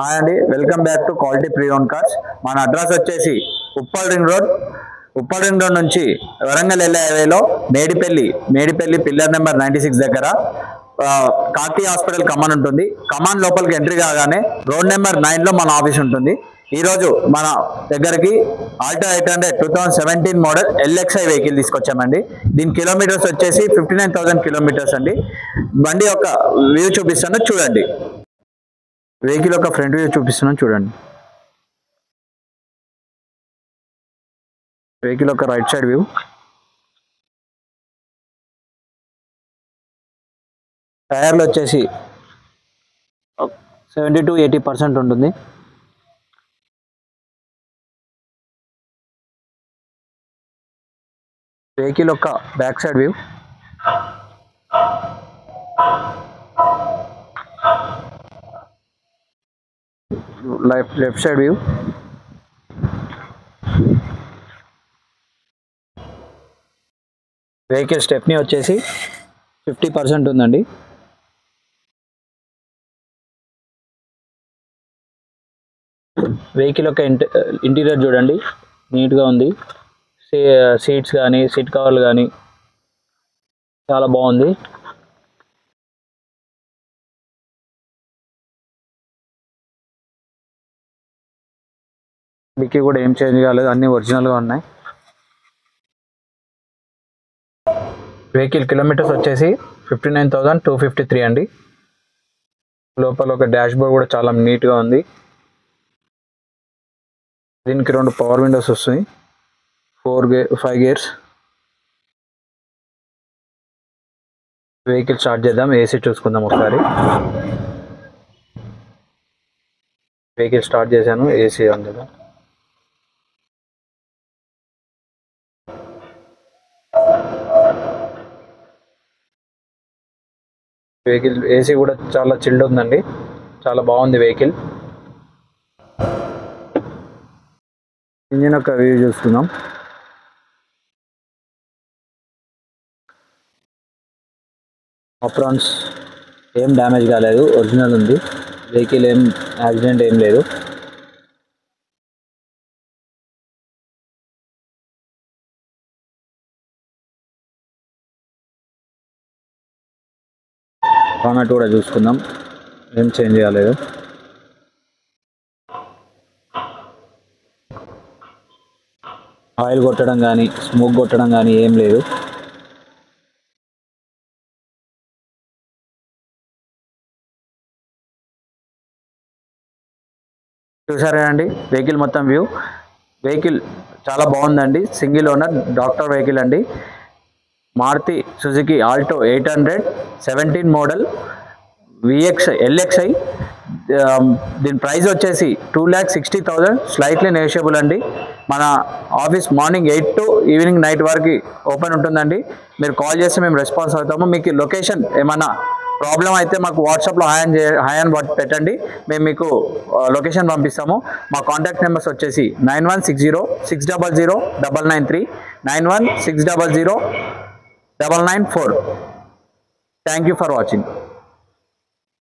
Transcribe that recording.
Hi అండి, welcome back to quality pre own cars. మన address వచ్చేసి ఉప్పల్ రింగ్ రోడ్ నుంచి వరంగల్ వెళ్ళే హైవేలో మేడిపల్లి పిల్లర్ నెంబర్ 96 దగ్గర కాకతీయ హాస్పిటల్ కమాన్ ఉంటుంది. కమాన్ లోపలికి ఎంట్రీ కాగానే రోడ్ నెంబర్ 9 లో మన ఆఫీస్ ఉంటుంది. ఈ రోజు మన దగ్గరికి ఆల్టో 800 2017 మోడల్ LXi వెహికల్ తీసుకొచ్చామండి. దీని కిలోమీటర్స్ వచ్చేసి 59,000 కిలోమీటర్స్ అండి. బండి యొక్క వ్యూ చూపిస్తాను చూడండి. వెహికల్ యొక్క ఫ్రంట్ వ్యూ చూపిస్తున్నాను చూడండి. వెహికల్ యొక్క రైట్ సైడ్ వ్యూ, టైర్లు వచ్చేసి 70 to 80% ఉంటుంది. వెహికల్ యొక్క back side view, left side view, vehicle stepney వచ్చేసి 50% ఉందండి. వెహికల్ యొక్క ఇంటీరియర్ చూడండి, నీట్గా ఉంది. సీట్స్ కానీ సీట్ కవర్లు కానీ చాలా బాగుంది. డిక్కీ కూడా ఏం చేంజ్ కాలేదు, అన్నీ ఒరిజినల్గా ఉన్నాయి. వెహికల్ కిలోమీటర్స్ వచ్చేసి 59,253 అండి. లోపల ఒక డాష్ బోర్డ్ కూడా చాలా నీట్గా ఉంది. దీనికి 2 పవర్ విండోస్ వస్తాయి, 5 గేర్స్. వెహికల్ స్టార్ట్ చేద్దాం, ఏసీ చూసుకుందాం ఒకసారి. వెహికల్ స్టార్ట్ చేశాను, ఏసీ ఉంది. వెహికల్ ఏసీ కూడా చాలా చిల్డ్ ఉందండి, చాలా బాగుంది వెహికల్. ఇంజిన్ యొక్క వ్యూ చూసుకుందాం. అప్రాన్స్ ఏం డ్యామేజ్ కాలేదు, ఒరిజినల్ ఉంది. వెహికల్ ఏం యాక్సిడెంట్ ఏం లేదు. బానట్ కూడా చూసుకుందాం, ఏం చేంజ్ కాలేదు. ఆయిల్ కొట్టడం కానీ స్మోక్ కొట్టడం కానీ ఏం లేదు. చూసారా అండి వెహికల్ మొత్తం వ్యూ. వెహికల్ చాలా బాగుందండి, సింగిల్ ఓనర్ డాక్టర్ వెహికల్ అండి. Maruti Suzuki Alto 817 model LXi. దీని ప్రైస్ వచ్చేసి 2,60,000, స్లైట్లీ నెగోషియబుల్ అండి. మన office morning 8 to evening night వరకు ఓపెన్ ఉంటుందండి. మీరు కాల్ చేస్తే మేము రెస్పాన్స్ అవుతాము. మీకు లొకేషన్ ఏమన్నా ప్రాబ్లం అయితే మాకు వాట్సాప్లో హాయ్ అని పెట్టండి, మేము మీకు లొకేషన్ పంపిస్తాము. మా కాంటాక్ట్ నెంబర్స్ వచ్చేసి 9160600993, 91600994. Thank you for watching.